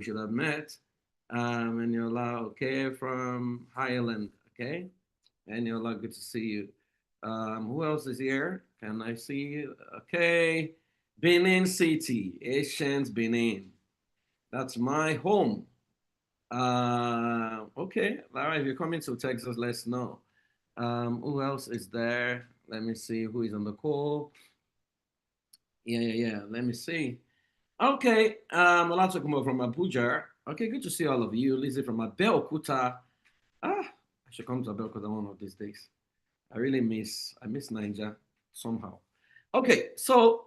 we should have met. Eniola, okay, from Highland, okay. Eniola, good to see you. Who else is here? Can I see you? Okay. Benin City, ancient Benin. That's my home. Okay. All right. If you're coming to Texas, let's know. Who else is there? Let me see who is on the call. Yeah. Let me see. Okay. Olatokunbo from Abuja. Okay, good to see all of you. Lizzie from Abeokuta. I should come to Abeokuta one of these days. I miss Niger somehow. Okay, so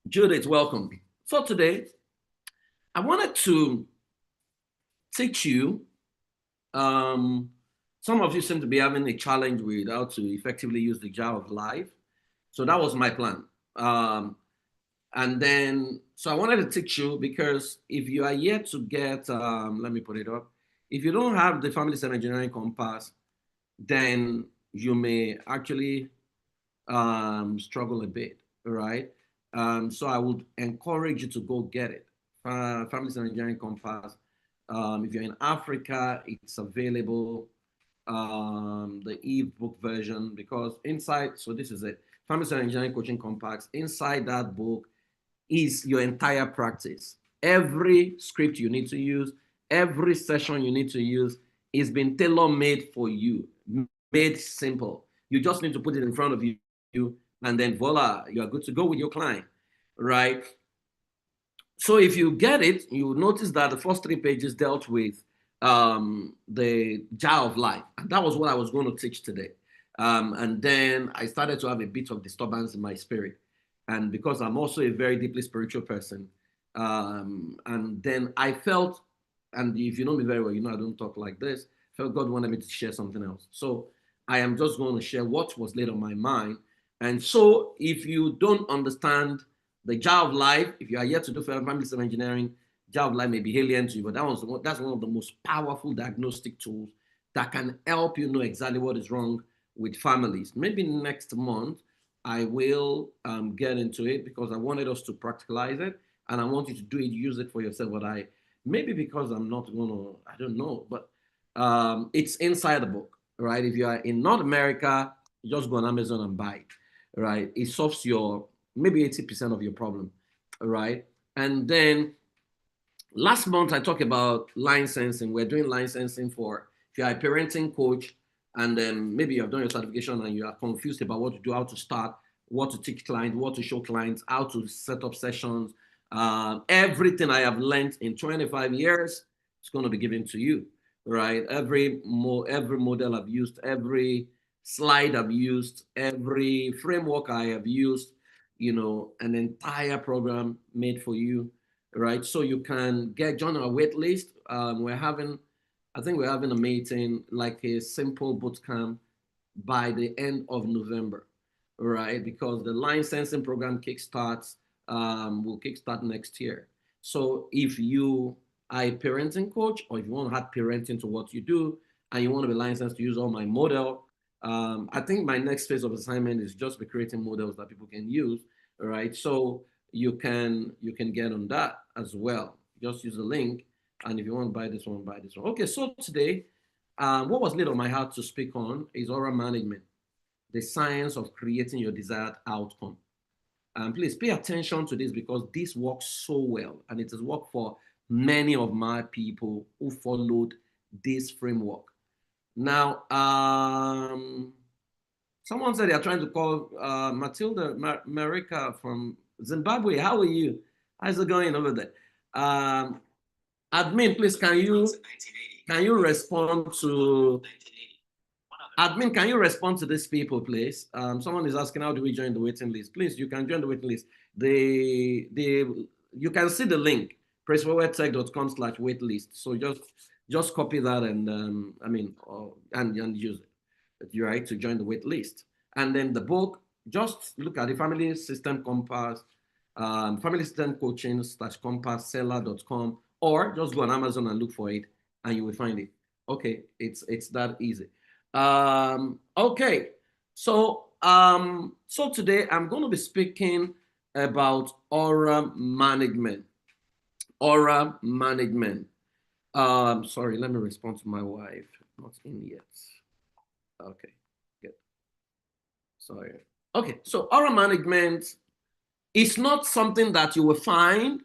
Judith, welcome. So today, I wanted to teach you. Um, some of you seem to be having a challenge with how to effectively use the jar of life. So that was my plan. And then, so I wanted to teach you because if you are yet to get, let me put it up. If you don't have the Family System Engineering Compass, then you may actually struggle a bit, right? So I would encourage you to go get it. Family System Engineering Compass. If you're in Africa, it's available, the ebook version, because inside, so this is it, Family System Engineering Coaching Compass. Inside that book is your entire practice. Every script you need to use, every session you need to use is been tailor-made for you, made simple. You just need to put it in front of you, and then voila, you are good to go with your client, right? So if you get it, you notice that the first 3 pages dealt with the jar of life. And that was what I was going to teach today. And then I started to have a bit of disturbance in my spirit. And because I'm also a very deeply spiritual person, and then I felt, and if you know me very well, you know I don't talk like this, felt God wanted me to share something else. So I am just going to share what was laid on my mind. And so if you don't understand the jar of life, if you are yet to do family system engineering, jar of life may be alien to you, but that's one of the most powerful diagnostic tools that can help you know exactly what is wrong with families. Maybe next month, I will get into it because I wanted us to practicalize it and I want you to do it, use it for yourself. But maybe because I'm not going to, I don't know, but it's inside the book, right? If you are in North America, you just go on Amazon and buy it, right? It solves your maybe 80% of your problem, right? And then last month I talked about line sensing. We're doing line sensing for if you're a parenting coach and then maybe you have done your certification and you are confused about what to do, how to start, what to teach clients, what to show clients, how to set up sessions. Everything I have learned in 25 years is going to be given to you, right? Every model I've used, every slide I've used, every framework I have used, an entire program made for you, right? So you can join our wait list. I think we're having a meeting, like a simple boot camp by the end of November, right? Because the line sensing program will kickstart next year. So if you are a parenting coach, or if you want to add parenting to what you do, and you want to be licensed to use all my model, I think my next phase of assignment is just be creating models that people can use, right? So you can get on that as well. Just use the link, and if you want to buy this one, buy this one. Okay, so today, what was laid on my heart to speak on is oral management, the science of creating your desired outcome. Please pay attention to this because this works so well, and it has worked for many of my people who followed this framework. Now, someone said they are trying to call Matilda Marika from Zimbabwe. How are you? How's it going over there? Admin, please, can you respond to admin? Can you respond to these people, please? Someone is asking, how do we join the waiting list? Please, you can join the waiting list. You can see the link, pressforwardtech.com/waitlist. So just copy that and and use it. You're right to join the wait list. And then the book, just look at the Family System Compass, Family System Coaching /compass seller.com, or just go on Amazon and look for it and you will find it. Okay, it's that easy. Okay, so today I'm going to be speaking about oral management. Aura management. Sorry, let me respond to my wife. Not in yet. Okay, good. Sorry. Okay, so aura management is not something that you will find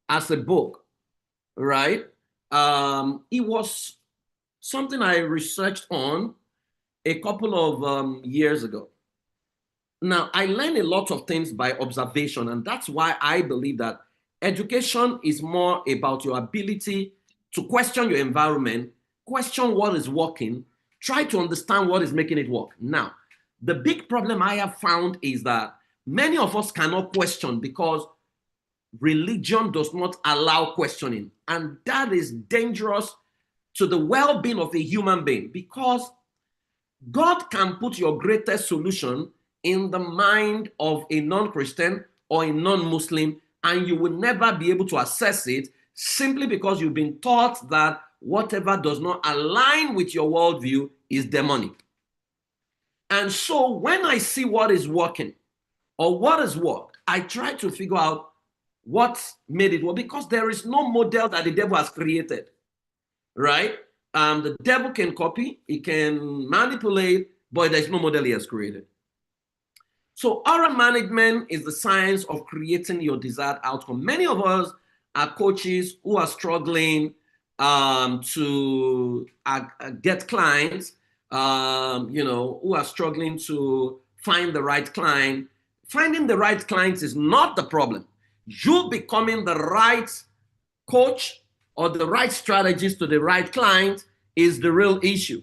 as a book, right? It was something I researched on a couple of years ago. Now, I learned a lot of things by observation, and that's why I believe that education is more about your ability to question your environment, question what is working, try to understand what is making it work. Now, the big problem I have found is that many of us cannot question because religion does not allow questioning, and that is dangerous to the well-being of a human being because God can put your greatest solution in the mind of a non-Christian or a non-Muslim, and you will never be able to assess it simply because you've been taught that whatever does not align with your worldview is demonic. And so when I see what is working or what has worked, I try to figure out what made it work because there is no model that the devil has created, right? The devil can copy, he can manipulate, but there's no model he has created. So aura management is the science of creating your desired outcome. Many of us are coaches who are struggling to get clients, who are struggling to find the right client. Finding the right clients is not the problem. You becoming the right coach or the right strategist to the right client is the real issue,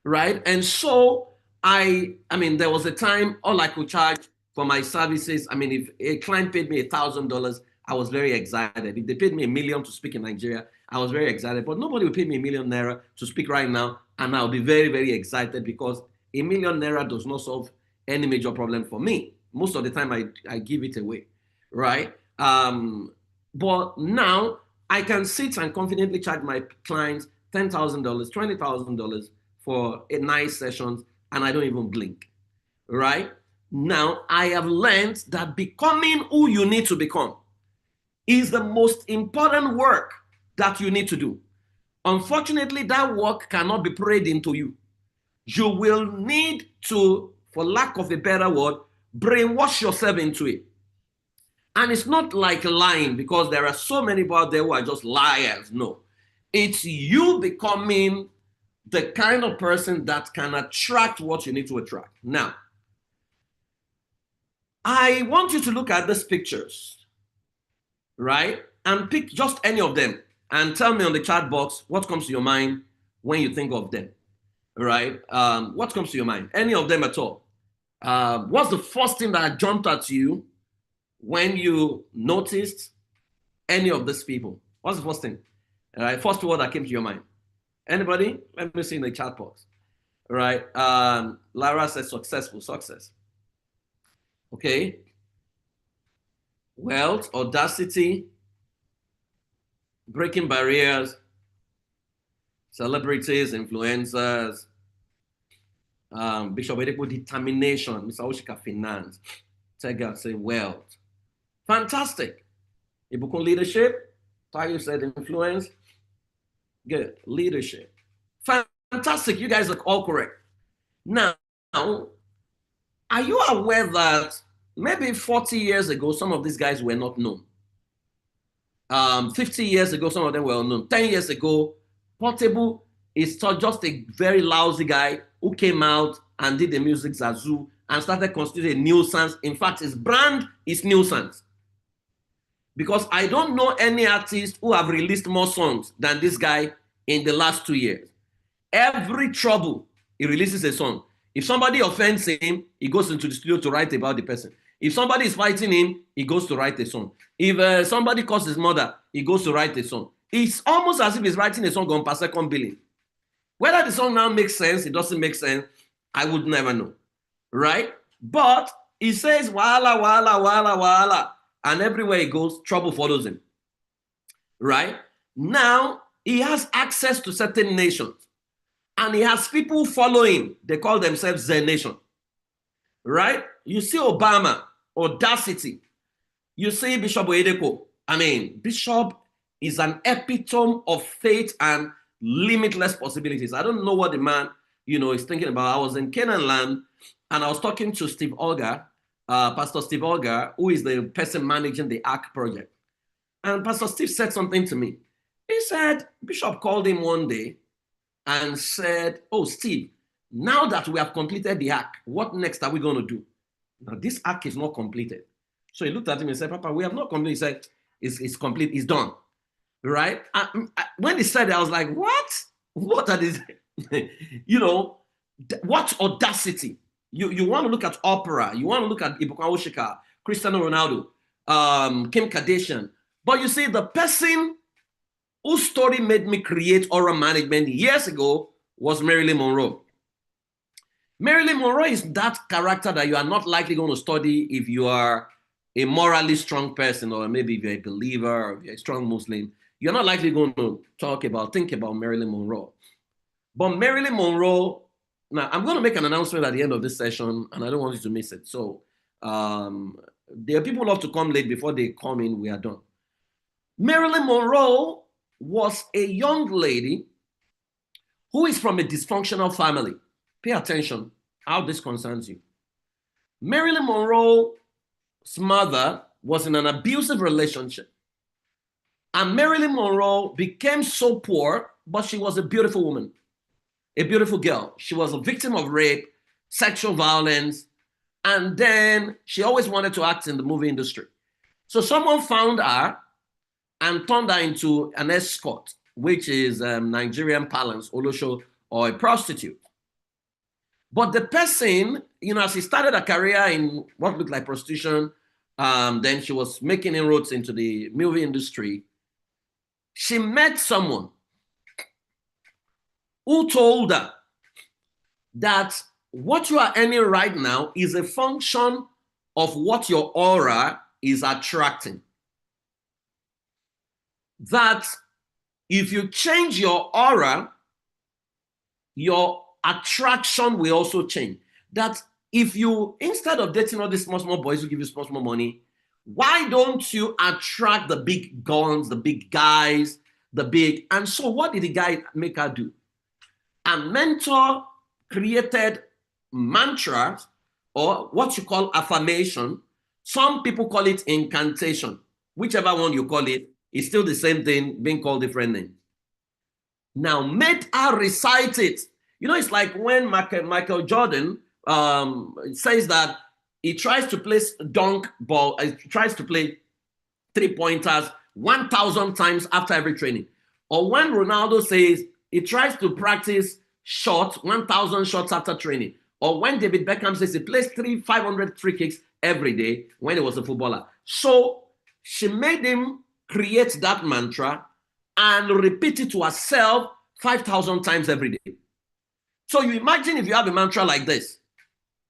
right? And so there was a time all I could charge for my services. I mean, if a client paid me $1,000, I was very excited. If they paid me $1 million to speak in Nigeria, I was very excited. But nobody will pay me ₦1 million to speak right now, and I'll be very, very excited because ₦1 million does not solve any major problem for me. Most of the time, I give it away, right? But now I can sit and confidently charge my clients $10,000, $20,000 for a nice sessions, and I don't even blink, right? Now, I have learned that becoming who you need to become is the most important work that you need to do. Unfortunately, that work cannot be prayed into you. You will need to, for lack of a better word, brainwash yourself into it. And it's not like lying because there are so many people out there who are just liars. No, it's you becoming the kind of person that can attract what you need to attract. Now, I want you to look at these pictures, right? And pick just any of them and tell me on the chat box what comes to your mind when you think of them, right? What comes to your mind? Any of them at all? What's the first thing that jumped at you when you noticed any of these people? What's the first thing? All right, first word that came to your mind. Anybody? Let me see in the chat box. All right. Lara says successful, success. Okay. Wealth, audacity, breaking barriers, celebrities, influencers, Bishop Edekwo, determination, Mr. Oshika, finance, Tega say wealth. Fantastic. Ibukun, leadership. Tayo said influence. Good. Leadership. Fantastic. You guys are all correct. Now, are you aware that maybe 40 years ago, some of these guys were not known? 50 years ago, some of them were unknown. 10 years ago, Portable is just a very lousy guy who came out and did the music Zazu and started constituting a nuisance. In fact, his brand is nuisance. Because I don't know any artist who have released more songs than this guy in the last 2 years. Every trouble, he releases a song. If somebody offends him, he goes into the studio to write about the person. If somebody is fighting him, he goes to write a song. If somebody calls his mother, he goes to write a song. It's almost as if he's writing a song on per second billing. Whether the song now makes sense, it doesn't make sense, I would never know, right? But he says, wala, wala, wala, wala. And everywhere he goes, trouble follows him, right? Now, he has access to certain nations. And he has people following. They call themselves Zen Nation, right? You see Obama, audacity. You see Bishop Edekwo. Bishop is an epitome of faith and limitless possibilities. I don't know what the man, is thinking about. I was in Canaan land and I was talking to Steve Olga, Pastor Steve Olga, who is the person managing the ARC project. And Pastor Steve said something to me. He said, Bishop called him one day and said, oh, Steve, now that we have completed the ARC, what next are we going to do? Now, this ARC is not completed. So he looked at him and said, Papa, we have not completed. He said, it's complete, it's done. Right? When he said it, I was like, what? What are these? What audacity? You want to look at opera, you want to look at Ibuka Oshika, Cristiano Ronaldo, Kim Kardashian. But you see, the person whose story made me create aura management years ago was Marilyn Monroe. Marilyn Monroe is that character that you are not likely going to study if you are a morally strong person, or maybe if you're a believer or if you're a strong Muslim. You're not likely going to think about Marilyn Monroe. But Marilyn Monroe, now I'm going to make an announcement at the end of this session, and I don't want you to miss it. So there are people who love to come late. Before they come in, we are done. Marilyn Monroe was a young lady who is from a dysfunctional family. Pay attention how this concerns you. Marilyn Monroe's mother was in an abusive relationship. And Marilyn Monroe became so poor, but she was a beautiful woman, a beautiful girl. She was a victim of rape, sexual violence, and then she always wanted to act in the movie industry. So someone found her and turned her into an escort, which is Nigerian parlance, olosho, or a prostitute. But the person, as she started a career in what looked like prostitution, then she was making inroads into the movie industry. She met someone who told her that what you are earning right now is a function of what your aura is attracting. That if you change your aura, your attraction will also change. That if you, instead of dating all these small boys who give you small money, why don't you attract the big guns, the big guys, and so what did the guy make her do? A mentor created mantras, or what you call affirmation. Some people call it incantation. Whichever one you call it, it's still the same thing, being called different names. Now, made her recite it. It's like when Michael Jordan says that he tries to place dunk ball, he tries to play 3-pointers 1,000 times after every training. Or when Ronaldo says he tries to practice shots, 1,000 shots after training. Or when David Beckham says he plays 500 free kicks every day when he was a footballer. So she made him create that mantra and repeat it to herself 5,000 times every day. So you imagine if you have a mantra like this: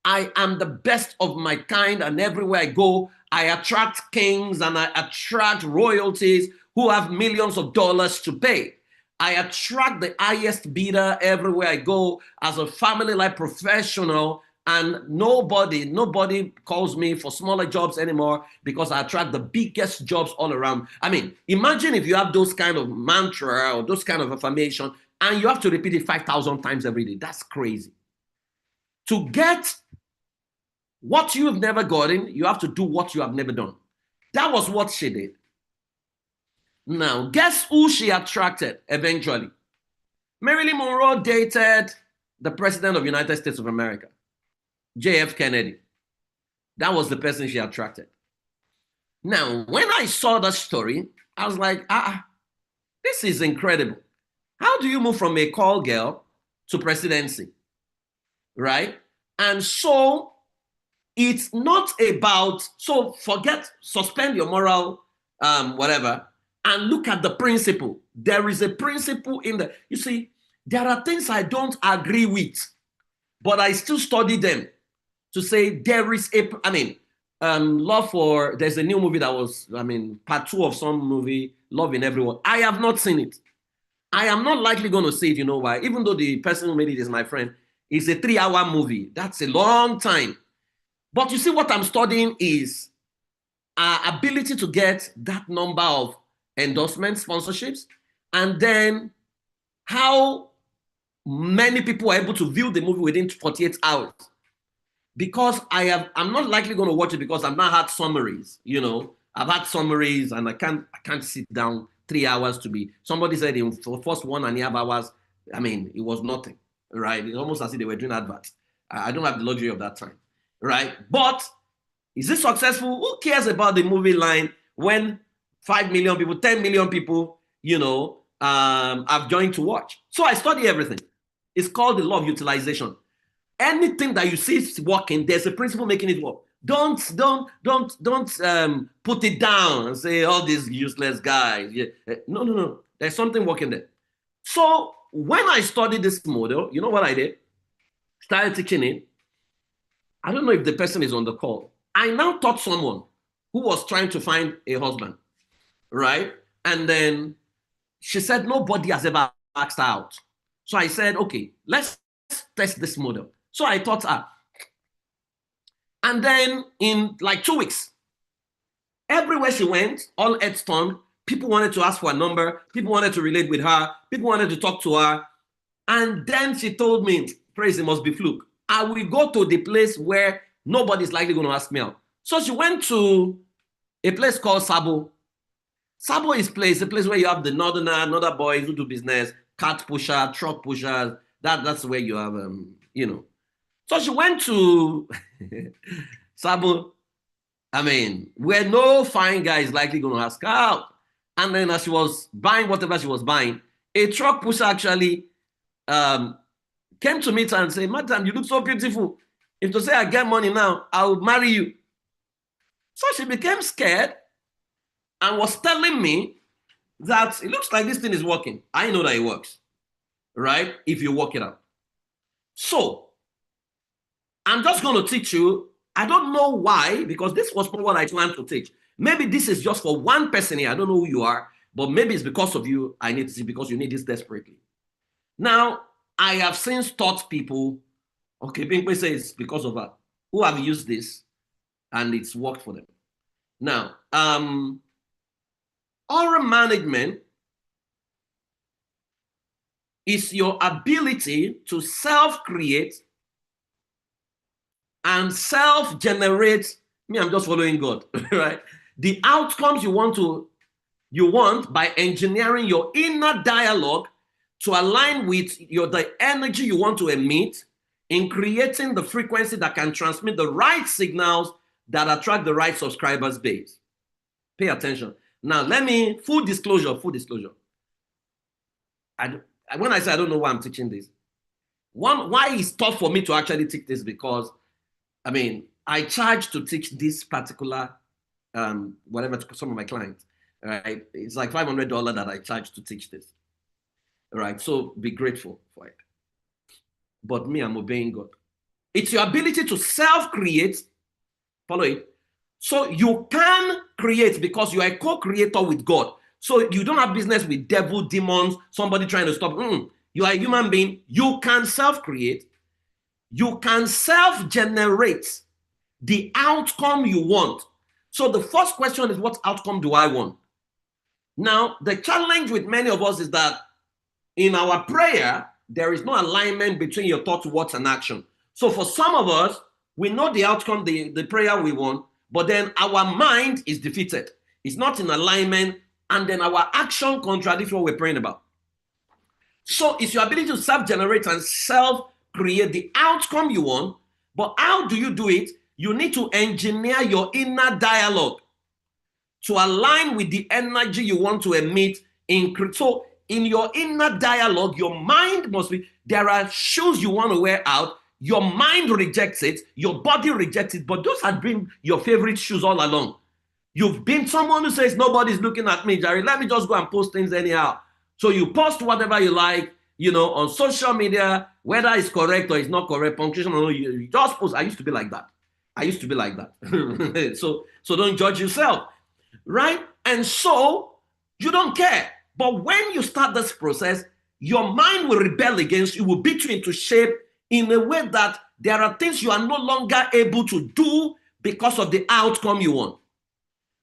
I am the best of my kind, and everywhere I go, I attract kings and I attract royalties who have millions of dollars to pay. I attract the highest bidder everywhere I go as a family-like professional, and nobody calls me for smaller jobs anymore because I attract the biggest jobs all around. I mean, imagine if you have those kind of mantra or those kind of affirmation and you have to repeat it 5,000 times every day. That's crazy. To get what you have never gotten, you have to do what you have never done. That was what she did. Now, guess who she attracted eventually? Marilyn Monroe dated the President of the United States of America, J.F. Kennedy. That was the person she attracted. Now, when I saw that story, I was like, this is incredible. How do you move from a call girl to presidency, right? And so it's not about, so suspend your moral, whatever, and look at the principle. There is a principle in the, you see, there are things I don't agree with, but I still study them to say there is love for, there's a new movie that was, part 2 of some movie, Love in Everyone. I have not seen it. I am not likely going to see it, you know why? Even though the person who made it is my friend, it's a 3-hour movie. That's a long time. But you see, what I'm studying is our ability to get that number of endorsements, sponsorships, and then how many people are able to view the movie within 48 hours. Because I'm not likely going to watch it because I've not had summaries. I've had summaries and I can't sit down 3 hours to be. Somebody said in the first 1.5 hours, I mean, it was nothing, right? It's almost as if they were doing adverts. I don't have the luxury of that time, right? But is it successful? Who cares about the movie line when 5 million people, 10 million people, have joined to watch? So I study everything. It's called the law of utilization. Anything that you see is working, there's a principle making it work. Don't put it down and say all these useless guys. Yeah. No. There's something working there. So when I studied this model, you know what I did? Started teaching it. I don't know if the person is on the call. I now taught someone who was trying to find a husband, right? And then she said nobody has ever asked her out. So I said, okay, let's test this model. So I taught her. And then in like 2 weeks, everywhere she went, all heads turned, people wanted to ask for a number, people wanted to relate with her, people wanted to talk to her. And then she told me, praise, it must be fluke. I will go to the place where nobody's likely going to ask me out. So she went to a place called Sabo. Sabo is a place where you have the norther boys who do business, cart pusher, truck pushers. That's where you have, So she went to Sabo, where no fine guy is likely going to ask her out. And then as she was buying whatever she was buying, a truck pusher actually came to meet her and said, madam, you look so beautiful. If to say I get money now, I will marry you. So she became scared and was telling me that it looks like this thing is working. I know that it works, right? If you work it out. So I'm just going to teach you. I don't know why, because this was not what I planned to teach. Maybe this is just for one person here. I don't know who you are, but maybe it's because of you. I need to see because you need this desperately. Now, I have since taught people, okay, Pinkwe says because of that, who have used this and it's worked for them. Now, aura management is your ability to self-create and self-generate. Me, I'm just following God, right? The outcomes you want by engineering your inner dialogue to align with the energy you want to emit in creating the frequency that can transmit the right signals that attract the right subscribers base. Pay attention. Now, full disclosure. When I say I don't know why I'm teaching this, why it's tough for me to actually teach this, because, I charge to teach this particular, whatever, to some of my clients, right? It's like $500 that I charge to teach this, right? So be grateful for it. But me, I'm obeying God. It's your ability to self-create, follow it, so you can create because you are a co-creator with God. So you don't have business with devil, demons, somebody trying to stop. You are a human being. You can self-create. You can self-generate the outcome you want. So the first question is, what outcome do I want? Now, the challenge with many of us is that in our prayer, there is no alignment between your thoughts, words, and action. So for some of us, we know the outcome, the prayer we want, but then our mind is defeated. It's not in alignment, and then our action contradicts what we're praying about. So it's your ability to self-generate and self-create the outcome you want. But how do you do it? You need to engineer your inner dialogue to align with the energy you want to emit. So in your inner dialogue, your mind must be, there are shoes you want to wear out. Your mind rejects it. Your body rejects it. But those have been your favorite shoes all along. You've been someone who says, nobody's looking at me, Jerry. Let me just go and post things anyhow. So you post whatever you like, on social media, whether it's correct or it's not correct, punctuation or no, you just post. I used to be like that. So don't judge yourself, right? And so you don't care. But when you start this process, your mind will rebel against you, will beat you into shape in a way that there are things you are no longer able to do because of the outcome you want.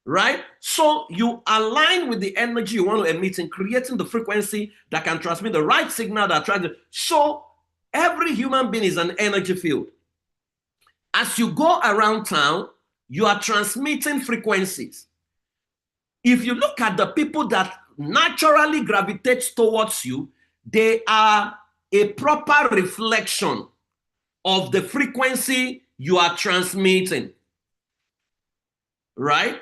right? So you align with the energy you want to emit in creating the frequency that can transmit the right signal that attracts you. So every human being is an energy field. As you go around town, you are transmitting frequencies. If you look at the people that naturally gravitate towards you, they are a proper reflection of the frequency you are transmitting, right?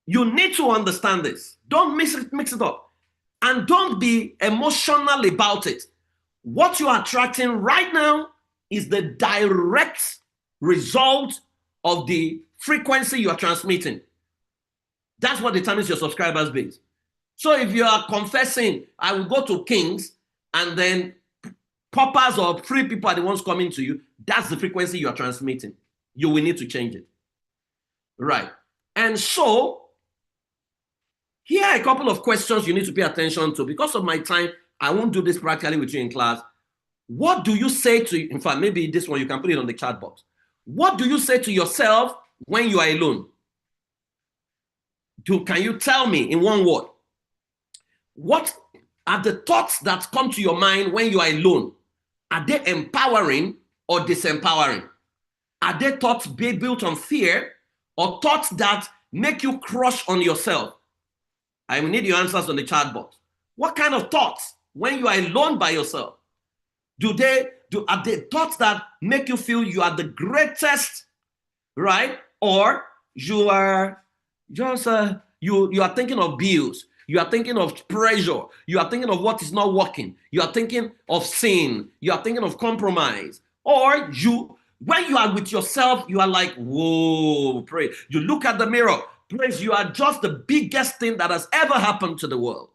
You need to understand this. Don't mix it up. And don't be emotional about it. What you are attracting right now is the direct result of the frequency you are transmitting. That's what determines your subscribers base. So if you are confessing, I will go to Kings, and then poppers or free people are the ones coming to you, that's the frequency you are transmitting. You will need to change it. Right. And so here are a couple of questions you need to pay attention to. Because of my time, I won't do this practically with you in class. What do you say to, in fact, maybe this one, you can put it on the chat box. What do you say to yourself when you are alone? Can you tell me in one word? What are the thoughts that come to your mind when you are alone? Are they empowering or disempowering? Are they thoughts built on fear or thoughts that make you crush on yourself? I will need your answers on the chat box. What kind of thoughts when you are alone by yourself? Are they thoughts that make you feel you are the greatest, right? Or you are just you are thinking of bills, you are thinking of pressure, you are thinking of what is not working, you are thinking of sin, you are thinking of compromise, or when you are with yourself, you are like, whoa, pray. You look at the mirror, praise, you are just the biggest thing that has ever happened to the world.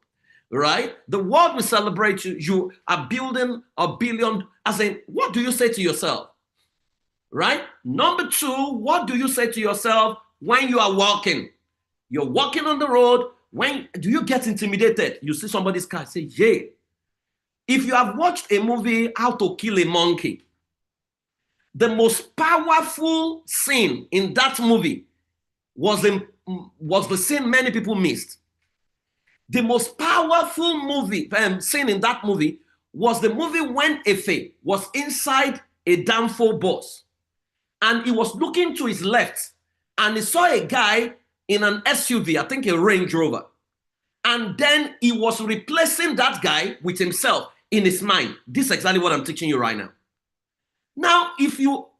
Right? The world will celebrate you. You are building a billion. As in, what do you say to yourself? Right? Number two, what do you say to yourself when you are walking? You're walking on the road. Do you get intimidated? You see somebody's car, say, yeah. If you have watched a movie, How to Kill a Monkey, the most powerful scene in that movie was the scene many people missed. The most powerful scene in that movie was the movie when Efe was inside a Danfo bus, and he was looking to his left, and he saw a guy in an SUV, I think a Range Rover, and then he was replacing that guy with himself in his mind. This is exactly what I'm teaching you right now. Now,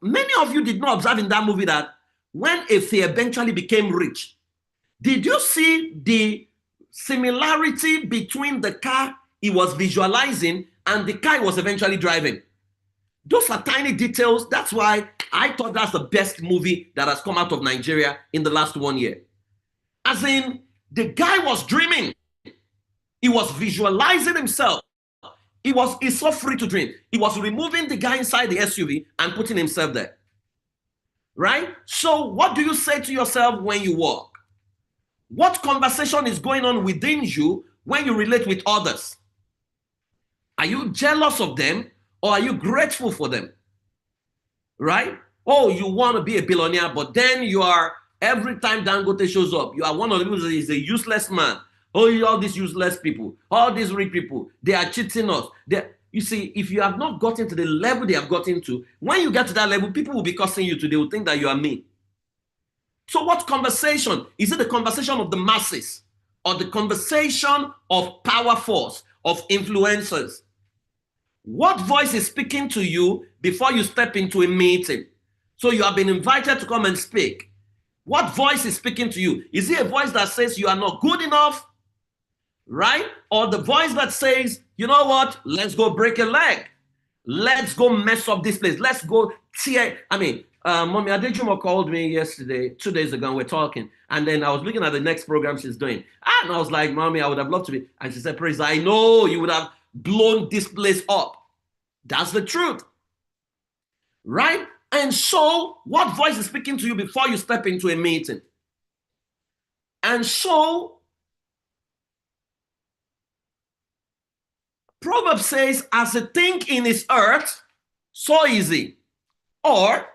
many of you did not observe in that movie that when Efe eventually became rich, did you see the similarity between the car he was visualizing and the car he was eventually driving? Those are tiny details. That's why I thought that's the best movie that has come out of Nigeria in the last 1 year. As in, the guy was dreaming. He was visualizing himself. He's so free to dream. He was removing the guy inside the SUV and putting himself there. Right? So what do you say to yourself when you walk? What conversation is going on within you when you relate with others? Are you jealous of them or are you grateful for them? Right? Oh, you want to be a billionaire, but then you are, every time Dangote shows up, you are one of the people that is a useless man. Oh, all these useless people, all these rich people, they are cheating us. You see, if you have not gotten to the level they have gotten to, when you get to that level, people will be cursing you too. They will think that you are me. So what conversation? Is it the conversation of the masses or the conversation of power force, of influencers? What voice is speaking to you before you step into a meeting? So you have been invited to come and speak. What voice is speaking to you? Is it a voice that says you are not good enough? Right? Or the voice that says, you know what? Let's go break a leg. Let's go mess up this place. Let's go tear. Mommy Adejumo called me yesterday, 2 days ago, and we're talking. And then I was looking at the next program she's doing. And I was like, Mommy, I would have loved to be. And she said, Praise, I know you would have blown this place up. That's the truth. Right? And so, what voice is speaking to you before you step into a meeting? And so, Proverbs says, as a thing in his earth, so is he. Or,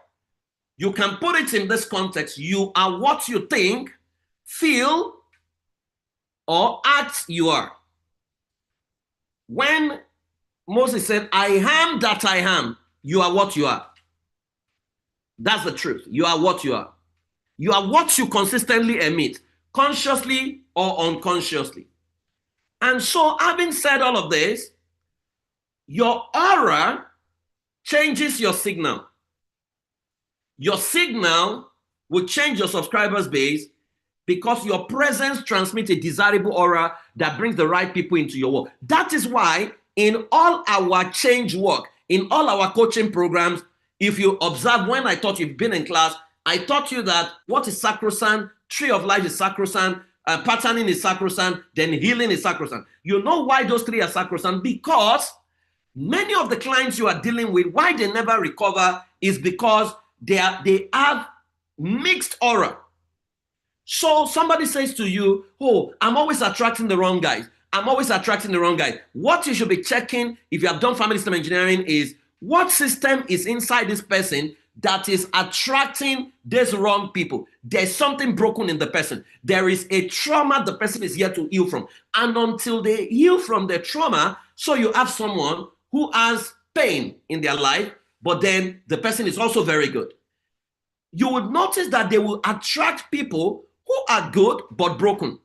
you can put it in this context, you are what you think, feel, or act you are. When Moses said, I am that I am, you are what you are. That's the truth. You are what you are. You are what you consistently emit, consciously or unconsciously. And so, having said all of this, your aura changes your signal. Your signal will change your subscribers base because your presence transmits a desirable aura that brings the right people into your work. That is why in all our change work, in all our coaching programs, if you observe when I taught you've been in class, I taught you that what is sacrosanct, tree of life is sacrosanct, patterning is sacrosanct, then healing is sacrosanct. You know why those three are sacrosanct? Because many of the clients you are dealing with, why they never recover is because they have mixed aura. So somebody says to you, oh, I'm always attracting the wrong guys. I'm always attracting the wrong guy. What you should be checking if you have done family system engineering is what system is inside this person that is attracting these wrong people. There's something broken in the person. There is a trauma the person is here to heal from. And until they heal from their trauma, so you have someone who has pain in their life, but then the person is also very good. You would notice that they will attract people who are good but broken.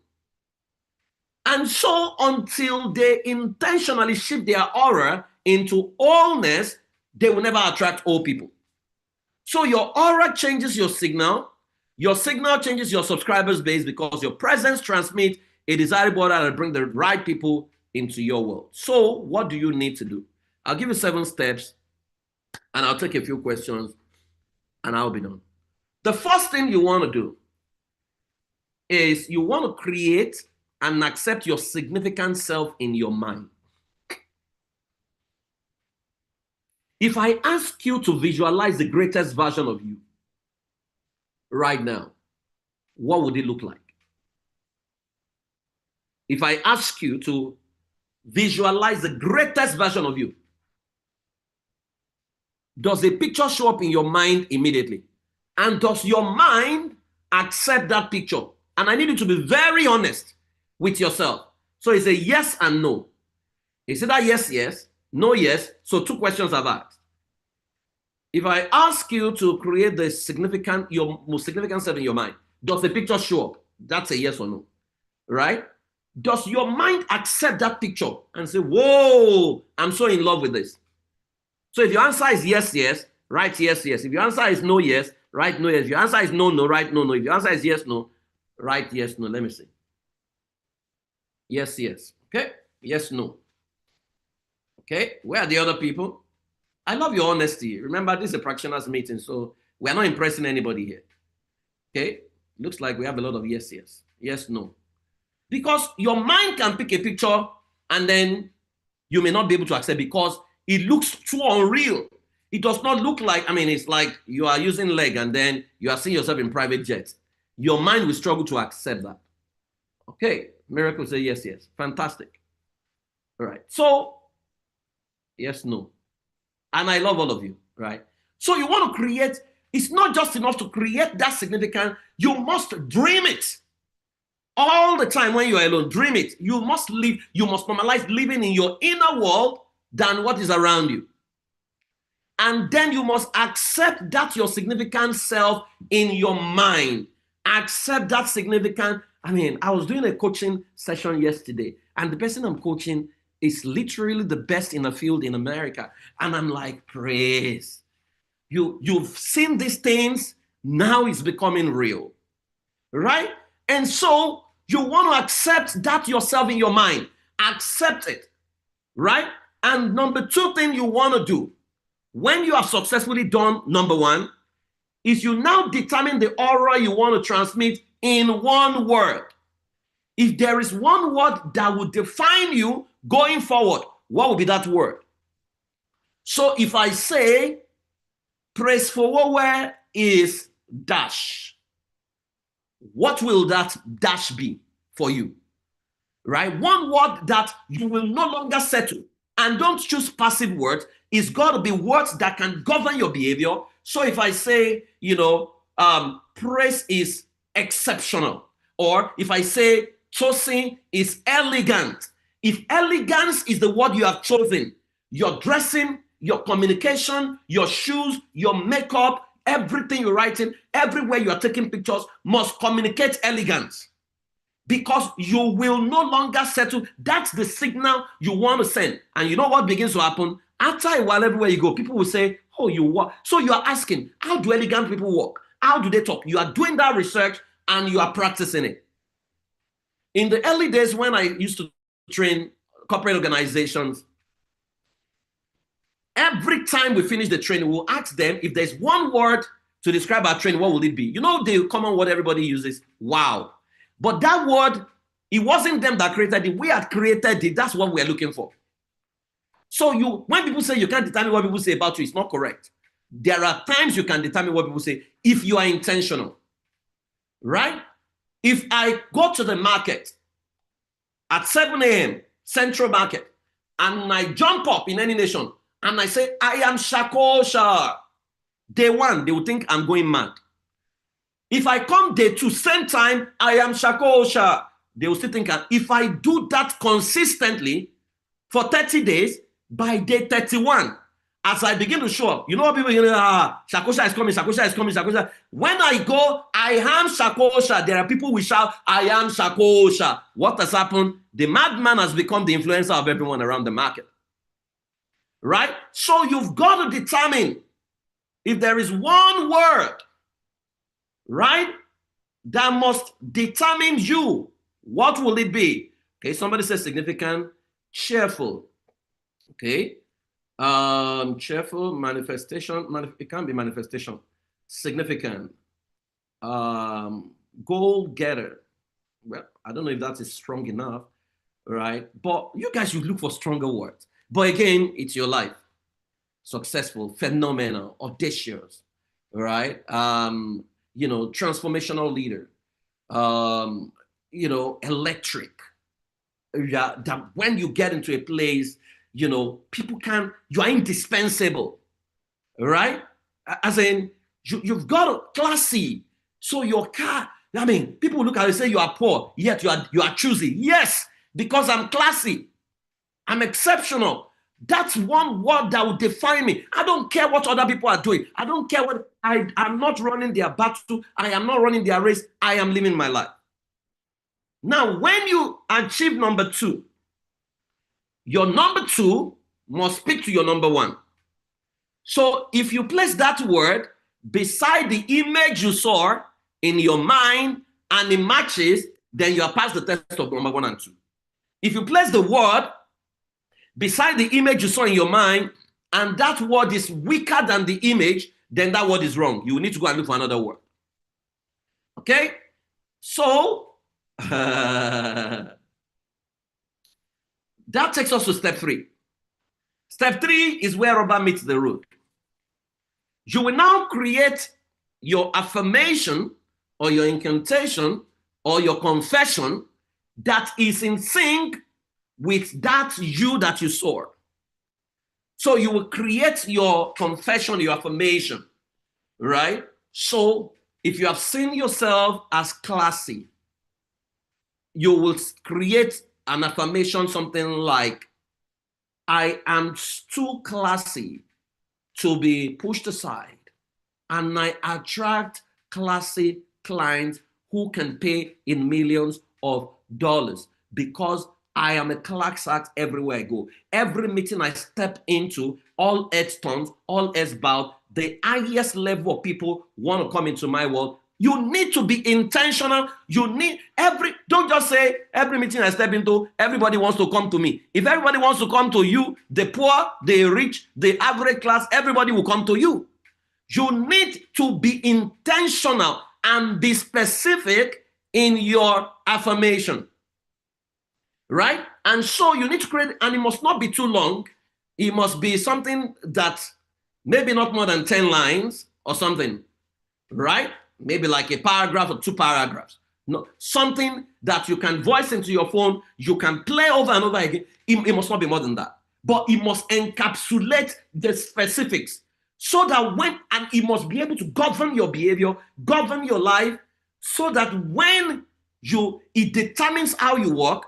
And so until they intentionally shift their aura into wholeness, they will never attract all people. So your aura changes your signal changes your subscribers base because your presence transmits a desirable aura that brings the right people into your world. So what do you need to do? I'll give you 7 steps and I'll take a few questions and I'll be done. The first thing you want to do is you want to create and accept your significant self in your mind. If I ask you to visualize the greatest version of you right now, what would it look like? If I ask you to visualize the greatest version of you, does a picture show up in your mind immediately? And does your mind accept that picture? And I need you to be very honest with yourself. So it's a yes and no. Is it that yes, yes, no, yes? So 2 questions I've asked. If I ask you to create your most significant self in your mind, does the picture show up? That's a yes or no, right? Does your mind accept that picture and say, whoa, I'm so in love with this? So if your answer is yes, yes, write yes, yes. If your answer is no, yes, write no, yes. If your answer is no, no, write no, no. If your answer is yes, no, write yes, no. Let me see. Yes, yes. Okay. Yes, no. Okay. Where are the other people? I love your honesty. Remember, this is a practitioners meeting, so we're not impressing anybody here. Okay. Looks like we have a lot of yes, yes. Yes, no. Because your mind can pick a picture and then you may not be able to accept because it looks too unreal. It does not look like, it's like you are using leg and then you are seeing yourself in private jets. Your mind will struggle to accept that. Okay, Miracle say yes, yes. Fantastic. All right. So, yes, no. And I love all of you, right? So you want to create, it's not just enough to create that significant, you must dream it. All the time when you are alone, dream it. You must live, you must normalize living in your inner world than what is around you. And then you must accept that your significant self in your mind. Accept that significant. I was doing a coaching session yesterday, and the person I'm coaching is literally the best in the field in America. And I'm like, praise. You've seen these things, now it's becoming real. Right? And so you want to accept that yourself in your mind. Accept it. Right? And number 2 thing you want to do, when you have successfully done number 1, is you now determine the aura you want to transmit in one word. If there is one word that would define you going forward, what would be that word? So if I say, praise for where is dash, what will that dash be for you? Right? One word that you will no longer settle. And don't choose passive words. It's got to be words that can govern your behavior. So if I say, praise is exceptional, Or if I say Tosin is elegant, if elegance is the word you have chosen, your dressing, your communication, your shoes, your makeup, everything you're writing, everywhere you are taking pictures must communicate elegance. Because you will no longer settle. That's the signal you want to send. And you know what begins to happen? After a while, everywhere you go, people will say, oh, you walk. So you are asking, how do elegant people walk? How do they talk? You are doing that research and you are practicing it. In the early days when I used to train corporate organizations, every time we finish the training, we'll ask them if there's one word to describe our training, what will it be? You know the common word everybody uses? Wow. But that word, it wasn't them that created it. We had created it. That's what we're looking for. So when people say you can't determine what people say about you, it's not correct. There are times you can determine what people say if you are intentional, right? If I go to the market at 7 a.m., Central Market, and I jump up in any nation, and I say, I am Shakosha, day one, they will think I'm going mad. If I come day two, same time, I am Shakosha, they will still think, if I do that consistently for 30 days, by day 31, as I begin to show up, you know what people hear, Shakosha is coming, Shakosha is coming, Shakosha. When I go, I am Shakosha, there are people who shout, I am Shakosha. What has happened? The madman has become the influencer of everyone around the market. Right? So you've got to determine if there is one word, right, that must determine you. What will it be? Okay, somebody says significant, cheerful. Okay, cheerful, manifestation. It can't be manifestation. Significant, goal getter. Well, I don't know if that is strong enough, right? But you guys should look for stronger words. But again, it's your life. Successful, phenomenal, audacious, right? Transformational leader, electric. Yeah, that when you get into a place, people you are indispensable, right? As in, you've got a classy. So your car, people look at it and say you are poor, yet you are choosy. Yes, because I'm classy. I'm exceptional. That's one word that will define me. I don't care what other people are doing. I don't care what I'm not running their battle. I am not running their race. I am living my life. Now, when you achieve number two, your number two must speak to your number one. So if you place that word beside the image you saw in your mind and it matches, then you are past the test of number 1 and 2. If you place the word beside the image you saw in your mind, and that word is weaker than the image, then that word is wrong. You need to go and look for another word. Okay? So, that takes us to step 3. Step 3 is where rubber meets the road. You will now create your affirmation or your incantation or your confession that is in sync with that you saw. So you will create your confession, your affirmation, right? So if you have seen yourself as classy, you will create an affirmation, something like, I am too classy to be pushed aside, and I attract classy clients who can pay in millions of dollars because I am a class act everywhere I go. Every meeting I step into, all heads turns, all heads bow. The highest level of people want to come into my world. You need to be intentional. Don't just say every meeting I step into, everybody wants to come to me. If everybody wants to come to you, the poor, the rich, the average class, everybody will come to you. You need to be intentional and be specific in your affirmation, right? And so you need to create, and it must not be too long. It must be something that maybe not more than 10 lines or something, right? Maybe like a paragraph or 2 paragraphs. No, something that you can voice into your phone, you can play over and over again. It must not be more than that. But it must encapsulate the specifics so that and it must be able to govern your behavior, govern your life, so that when It determines how you walk.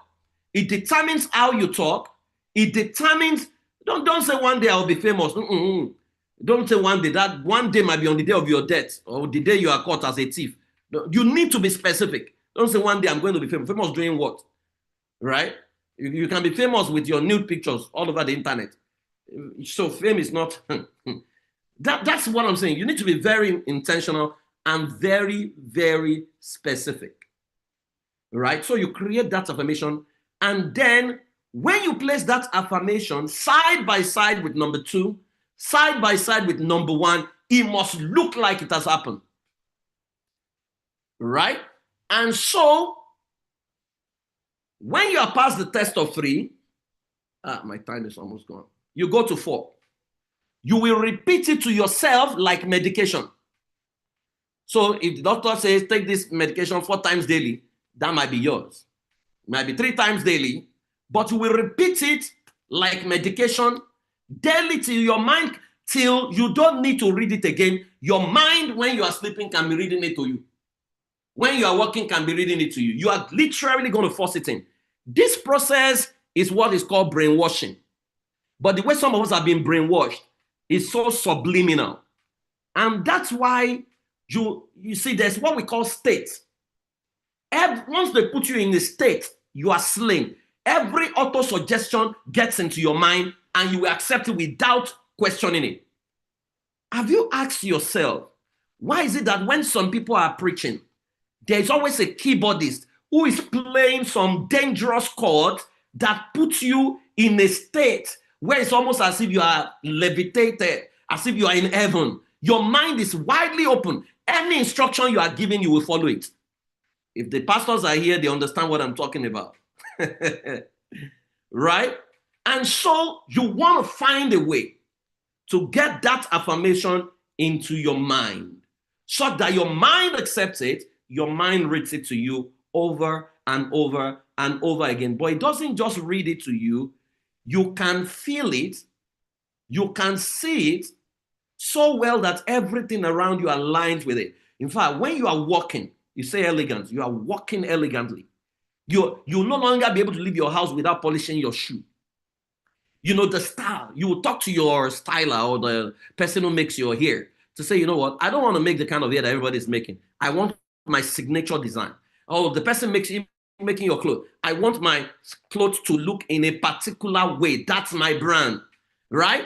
It determines how you talk. It determines, don't say one day I'll be famous. Don't say one day. That one day might be on the day of your death or the day you are caught as a thief. You need to be specific. Don't say one day I'm going to be famous. Famous doing what? Right? You can be famous with your nude pictures all over the internet. So fame is not... That's what I'm saying. You need to be very intentional and very, very specific. Right? So you create that affirmation, and then when you place that affirmation side by side with number 2, side by side with number 1, it must look like it has happened. Right? And so when you are past the test of 3, my time is almost gone. You go to 4. You will repeat it to yourself like medication. So if the doctor says take this medication 4 times daily, that might be yours. It might be 3 times daily, but you will repeat it like medication daily till your mind, till you don't need to read it again. Your mind, when you are sleeping, can be reading it to you. When you are working, can be reading it to you. You are literally going to force it in. This process is what is called brainwashing. But the way some of us have been brainwashed is so subliminal. And that's why you see there's what we call states. Once they put you in a state, you are slain. Every auto-suggestion gets into your mind and you will accept it without questioning it. Have you asked yourself, why is it that when some people are preaching, there's always a keyboardist who is playing some dangerous chord that puts you in a state where it's almost as if you are levitated, as if you are in heaven. Your mind is widely open. Any instruction you are given, you will follow it. If the pastors are here, they understand what I'm talking about. Right? And so you want to find a way to get that affirmation into your mind so that your mind accepts it, your mind reads it to you over and over and over again. But it doesn't just read it to you. You can feel it. You can see it so well that everything around you aligns with it. In fact, when you are walking, you say elegant, you are walking elegantly. You'll no longer be able to leave your house without polishing your shoe. You know, the style. You will talk to your styler or the person who makes your hair to say, you know what, I don't want to make the kind of hair that everybody's making. I want my signature design. Oh, the person making your clothes. I want my clothes to look in a particular way. That's my brand, right?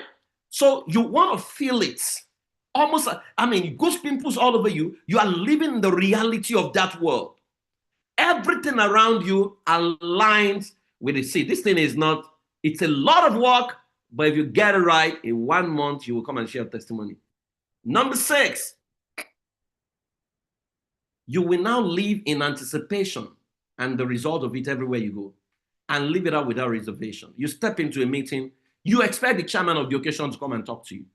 So you want to feel it. Almost, ghost pimples all over you. You are living the reality of that world. Everything around you aligns with it. See, this thing is not, it's a lot of work, but if you get it right, in 1 month, you will come and share testimony. Number 6, you will now live in anticipation and the result of it everywhere you go, and live it out without reservation. You step into a meeting, you expect the chairman of the occasion to come and talk to you,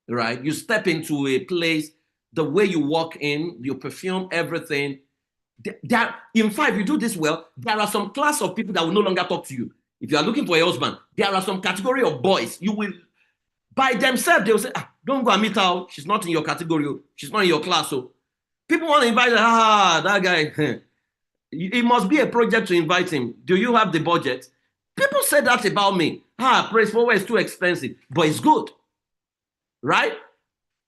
right? You step into a place, the way you walk in, you perfume everything. In fact, if you do this well, there are some class of people that will no longer talk to you. If you are looking for a husband, there are some category of boys. You will, by themselves, they will say, don't go and meet her. She's not in your category. She's not in your class. So people want to invite her. That guy. It must be a project to invite him. Do you have the budget? People say that about me. Praise forward is too expensive, but it's good, right?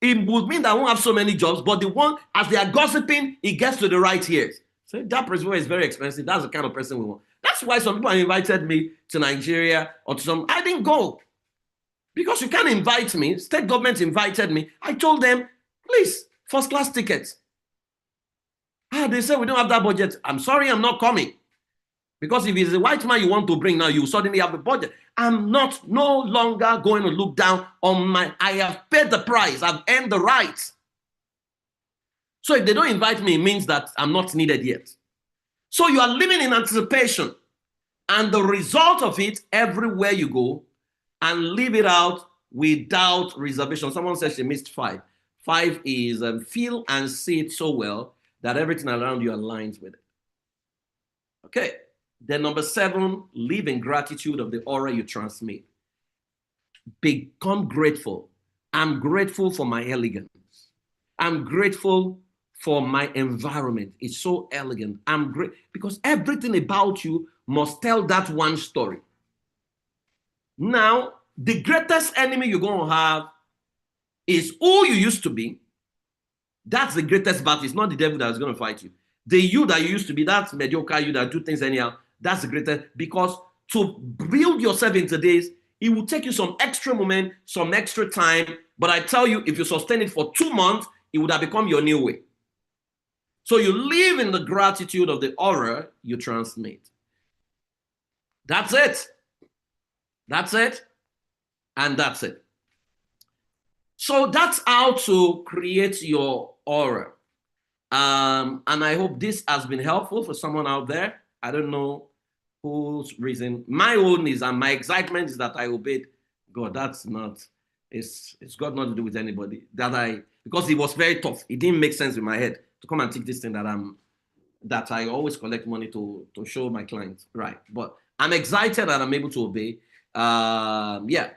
It would mean that I won't have so many jobs, but the one, as they are gossiping, it gets to the right ears. So that praise forward is very expensive. That's the kind of person we want. That's why some people have invited me to Nigeria or to some. I didn't go because you can't invite me. State government invited me. I told them, please, first class tickets. They say we don't have that budget. I'm sorry, I'm not coming. Because if it's a white man you want to bring now, you suddenly have a budget. I'm no longer going to look down on I have paid the price. I've earned the right. So if they don't invite me, it means that I'm not needed yet. So you are living in anticipation. And the result of it, everywhere you go, and live it out without reservation. Someone says she missed 5. 5 is feel and see it so well that everything around you aligns with it. Okay. Then number 7, live in gratitude of the aura you transmit. Become grateful. I'm grateful for my elegance. I'm grateful for my environment. It's so elegant. I'm great because everything about you must tell that one story. Now, the greatest enemy you're going to have is who you used to be. That's the greatest battle. It's not the devil that's going to fight you. The you that you used to be, that's mediocre you that do things anyhow, that's the greatest. Because to build yourself in today's, it will take you some extra moment, some extra time. But I tell you, if you sustain it for 2 months, it would have become your new way. So you live in the gratitude of the aura you transmit. That's it. That's it. And that's it. So that's how to create your aura. And I hope this has been helpful for someone out there. I don't know whose reason. My own is, and my excitement is that I obeyed God. That's not, it's got nothing to do with anybody. Because it was very tough. It didn't make sense in my head to come and take this thing that I always collect money to show my clients. Right. But I'm excited that I'm able to obey. Yeah.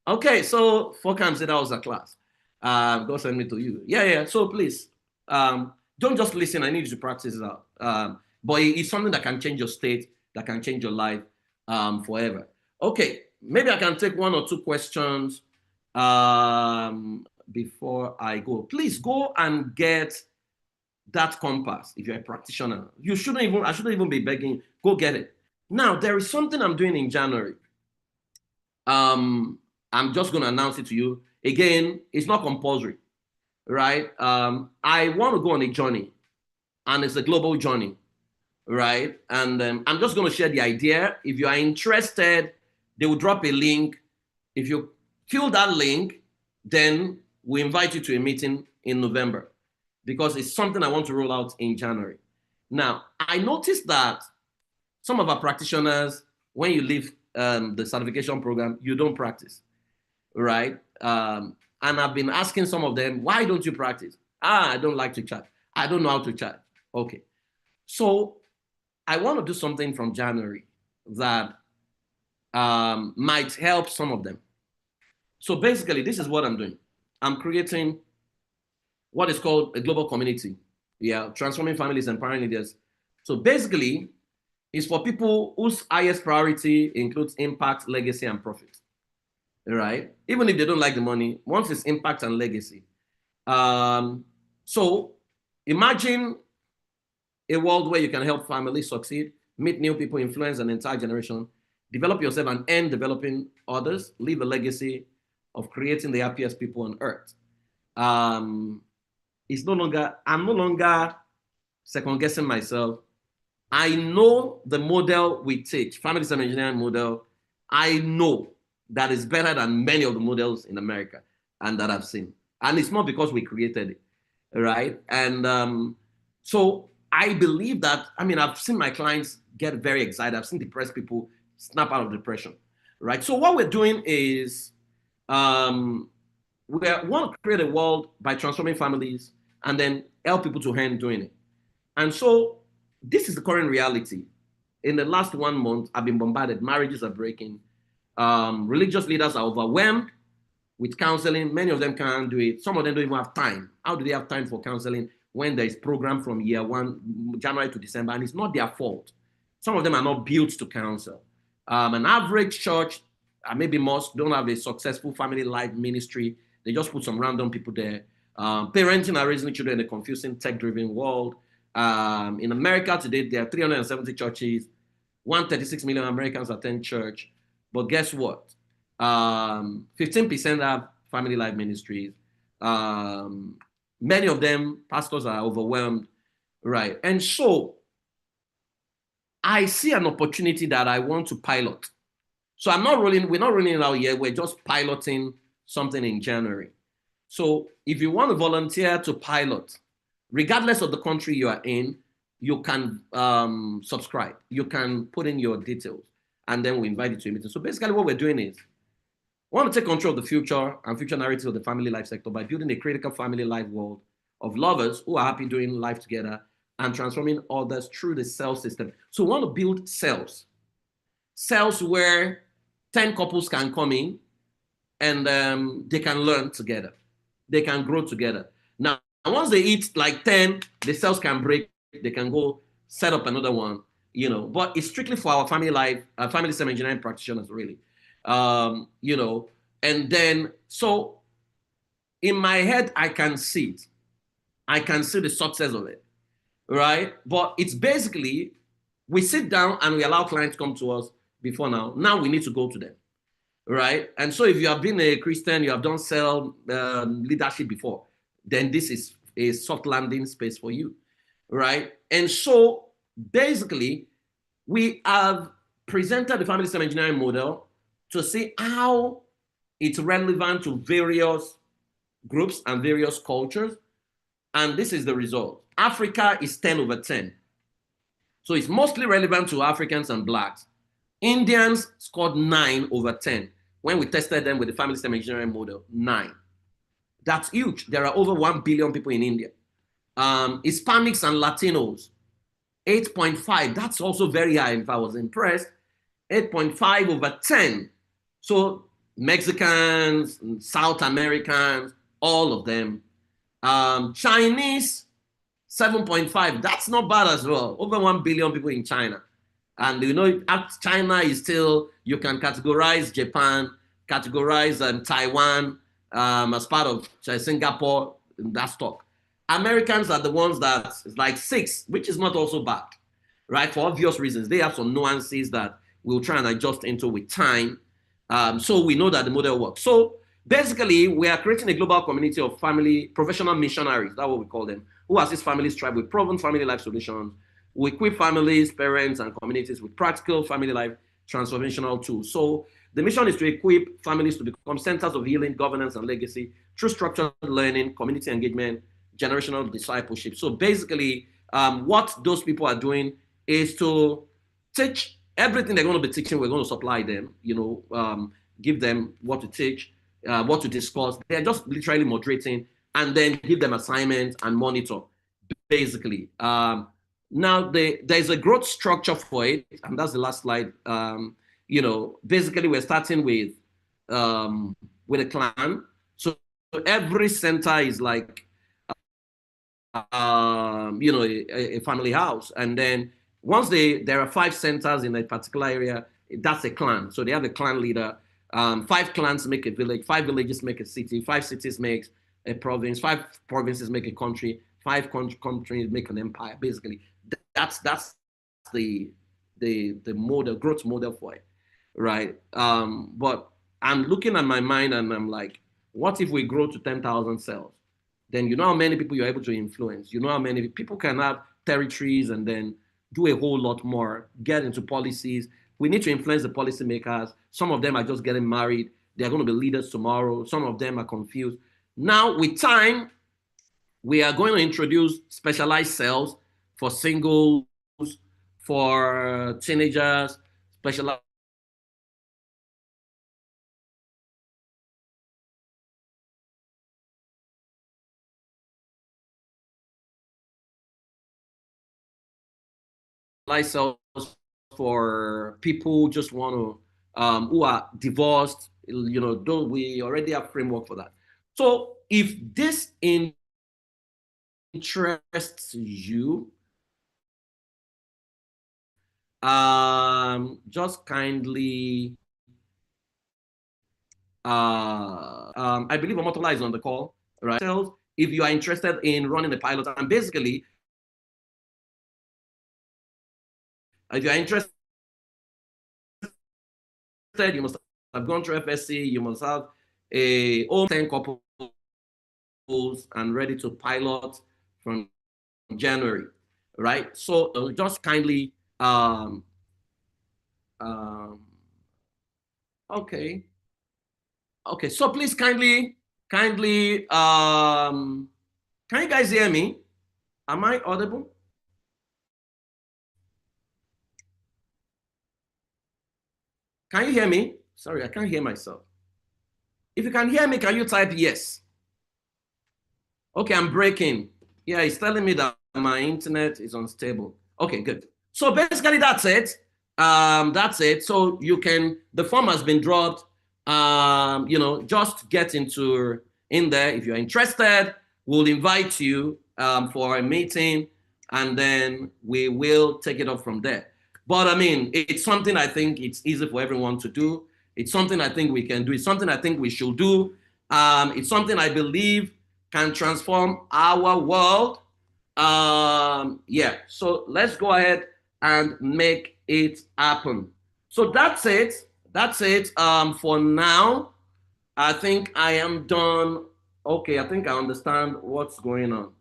Okay. So Fokam said that was a class. God send me to you. Yeah. So please, don't just listen. I need you to practice it out. But it's something that can change your state, that can change your life forever. Okay, maybe I can take 1 or 2 questions before I go. Please go and get that compass if you're a practitioner. I shouldn't even be begging. Go get it. Now, there is something I'm doing in January. I'm just going to announce it to you. Again, it's not compulsory. Right? I want to go on a journey, and it's a global journey, right? And I'm just going to share the idea. If you are interested, they will drop a link. If you fill that link, then we invite you to a meeting in November, because it's something I want to roll out in January. Now, I noticed that some of our practitioners, when you leave the certification program, you don't practice, right? And I've been asking some of them, why don't you practice? I don't like to chat. I don't know how to chat. Okay. So I want to do something from January that might help some of them. So basically, this is what I'm doing. I'm creating what is called a global community. Yeah, transforming families and empowering leaders. So basically, it's for people whose highest priority includes impact, legacy, and profit. Right? Even if they don't like the money, once it's impact and legacy. So imagine a world where you can help families succeed, meet new people, influence an entire generation, develop yourself and end developing others, leave a legacy of creating the happiest people on earth. I'm no longer second guessing myself. I know the model we teach, family system engineering model. I know that is better than many of the models in America and that I've seen. And it's not because we created it, right? And so I believe that, I've seen my clients get very excited. I've seen depressed people snap out of depression, right? So what we're doing is we want to create a world by transforming families and then help people to earn doing it. And so this is the current reality. In the last 1 month, I've been bombarded. Marriages are breaking. Religious leaders are overwhelmed with counseling. Many of them can't do it. Some of them don't even have time. How do they have time for counseling when there is program from year 1, January to December, and it's not their fault? Some of them are not built to counsel. An average church, maybe most, don't have a successful family life ministry. They just put some random people there. Parenting and raising children in a confusing, tech-driven world. In America today, there are 370 churches. 136 million Americans attend church. But guess what? 15% have family life ministries. Many of them, pastors are overwhelmed, right? And so I see an opportunity that I want to pilot. So we're not rolling it out yet. We're just piloting something in January. So if you want to volunteer to pilot, regardless of the country you are in, you can subscribe. You can put in your details, and then we invite you to a meeting. So basically what we're doing is, we want to take control of the future and future narrative of the family life sector by building a critical family life world of lovers who are happy doing life together and transforming others through the cell system. So we want to build cells where 10 couples can come in and they can learn together. They can grow together. Now, once they eat like 10, the cells can break. They can go set up another one, but it's strictly for our family life, family cell engineering practitioners, really. You know, and then, so in my head, I can see it. I can see the success of it, right? But it's basically, we sit down and we allow clients come to us before now. Now we need to go to them, right? And so if you have been a Christian, you have done cell leadership before, then this is a soft landing space for you, right? And so basically, we have presented the family cell engineering model to see how it's relevant to various groups and various cultures. And this is the result. Africa is 10 over 10. So it's mostly relevant to Africans and Blacks. Indians scored 9 over 10 when we tested them with the family cell engineering model. 9. That's huge. There are over 1 billion people in India. Hispanics and Latinos, 8.5. That's also very high, if I was impressed. 8.5 over 10. So Mexicans, South Americans, all of them. Chinese, 7.5. That's not bad as well. Over 1 billion people in China. And China is still, you can categorize Japan, categorize Taiwan as part of Singapore, that's talk. Americans are the ones that is like 6, which is not also bad, right? For obvious reasons. They have some nuances that we'll try and adjust into with time. So we know that the model works. So basically, we are creating a global community of family professional missionaries, that's what we call them, who assist families thrive with proven family life solutions. We equip families, parents, and communities with practical family life transformational tools. So the mission is to equip families to become centers of healing, governance, and legacy through structured learning, community engagement, generational discipleship. So basically, what those people are doing is to teach everything they're going to be teaching. We're going to supply them, give them what to teach, what to discuss. They're just literally moderating and then give them assignments and monitor, basically. Now, there's a growth structure for it, and that's the last slide. Basically, we're starting with a clan. So every center is like, a family house. And then once there are 5 centers in a particular area, that's a clan. So they have a clan leader. 5 clans make a village, 5 villages make a city, 5 cities make a province, 5 provinces make a country, 5 countries make an empire. Basically, that's the model, growth model for it, right? But I'm looking at my mind and I'm like, what if we grow to 10,000 cells? Then you know how many people you're able to influence. You know how many people can have territories and then do a whole lot more, get into policies. We need to influence the policymakers. Some of them are just getting married. They're going to be leaders tomorrow. Some of them are confused. Now, with time, we are going to introduce specialized cells for singles, for teenagers, specialized cells for people who just want to, who are divorced. Though we already have framework for that. So if this interests you, just kindly, I believe Omotola is on the call, right? So if you are interested in running a pilot, and basically, if you are interested, you must have gone through FSC, you must have a 10 couples and ready to pilot from January, right? So just kindly, okay. So please kindly, can you guys hear me? Am I audible? Can you hear me? Sorry, I can't hear myself. If you can hear me, can you type yes? Okay, I'm breaking. Yeah, it's telling me that my internet is unstable. Okay, good. So basically that's it. That's it. So the form has been dropped. Just get in there if you're interested. we'll invite you for a meeting, and then we will take it up from there. But I mean, it's something I think it's easy for everyone to do. It's something I think we can do. It's something I think we should do. It's something I believe can transform our world. Yeah, so let's go ahead and make it happen. So that's it. That's it for now. I think I am done. Okay, I think I understand what's going on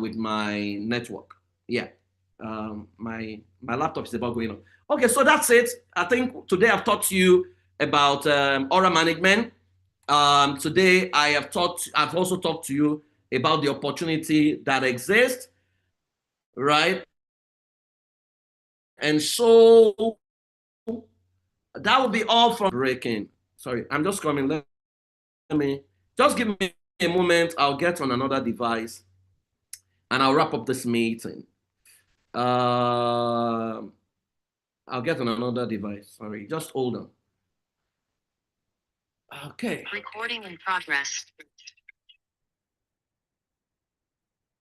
with my network. Yeah, my laptop is about going on. Okay, so that's it. I think today I've taught you about aura management. Today I've also talked to you about the opportunity that exists, right? And so that will be all from breaking. Sorry, I'm just coming. Let me just give me a moment. I'll get on another device and I'll wrap up this meeting. I'll get on another device. Sorry, just hold on. Okay. Recording in progress.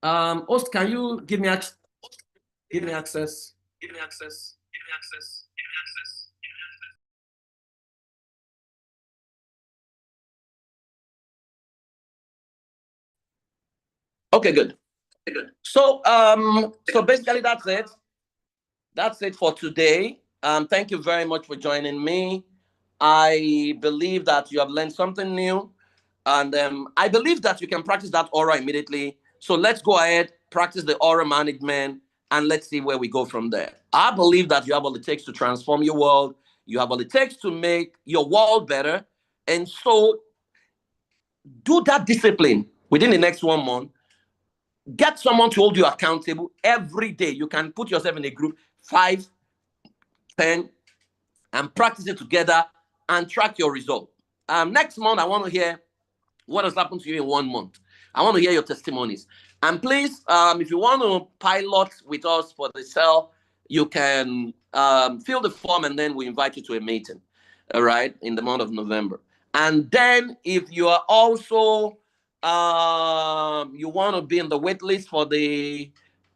Host, can you give me access? Give me access. Okay, good. So so basically that's it. That's it for today. Thank you very much for joining me. I believe that you have learned something new, and I believe that you can practice that aura immediately. So let's go ahead, practice the aura management, and let's see where we go from there. I believe that you have all it takes to transform your world. You have all it takes to make your world better. And so do that discipline within the next 1 month. Get someone to hold you accountable every day. You can put yourself in a group, 5, 10, and practice it together and track your result. Next month, I want to hear what has happened to you in 1 month. I want to hear your testimonies. And please, if you want to pilot with us for the cell, you can fill the form and then we invite you to a meeting, all right, in the month of November. And then if you are also, you want to be in the wait list for the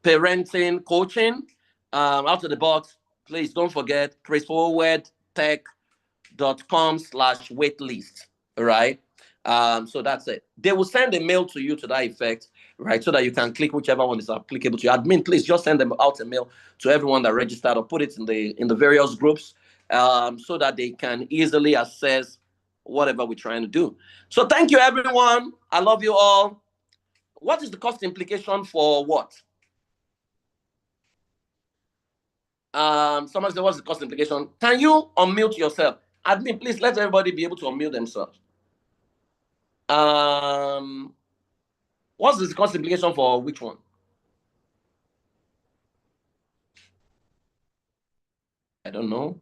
parenting coaching, out of the box, please don't forget, praisforwardtech.com/waitlist, right? So that's it. They will send a mail to you to that effect, right? So that you can click whichever one is applicable to you. Admin, please just send them out a mail to everyone that registered, or put it in the various groups, so that they can easily access whatever we're trying to do. So thank you, everyone. I love you all. What is the cost implication for what? Someone said, what's the cost implication? Can you unmute yourself? Admin, please let everybody be able to unmute themselves. What's the cost implication for which one? I don't know.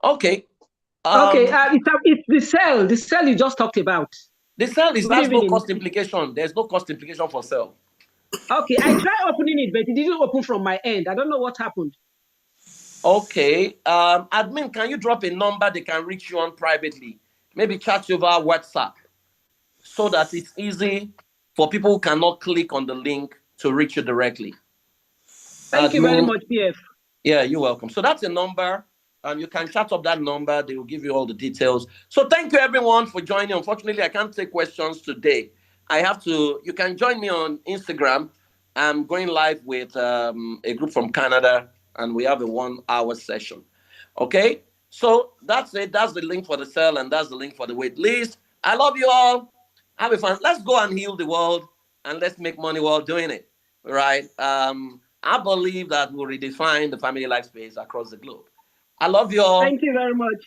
Okay. Okay, it's the cell you just talked about. The cell has no cost implication. There's no cost implication for cell. Okay, I tried opening it, but it didn't open from my end. I don't know what happened. Okay. Admin, can you drop a number they can reach you on privately? Maybe chat over WhatsApp, so that it's easy for people who cannot click on the link to reach you directly. Thank you very much, PF. Yeah, you're welcome. So that's a number. You can chat up that number. They will give you all the details. So thank you, everyone, for joining. Unfortunately, I can't take questions today. You can join me on Instagram. I'm going live with a group from Canada, and we have a 1-hour session. Okay? So that's it. That's the link for the cell, and that's the link for the wait list. I love you all. Have a fun. Let's go and heal the world, and let's make money while doing it. Right? I believe that we'll redefine the family life space across the globe. I love you all. Thank you very much.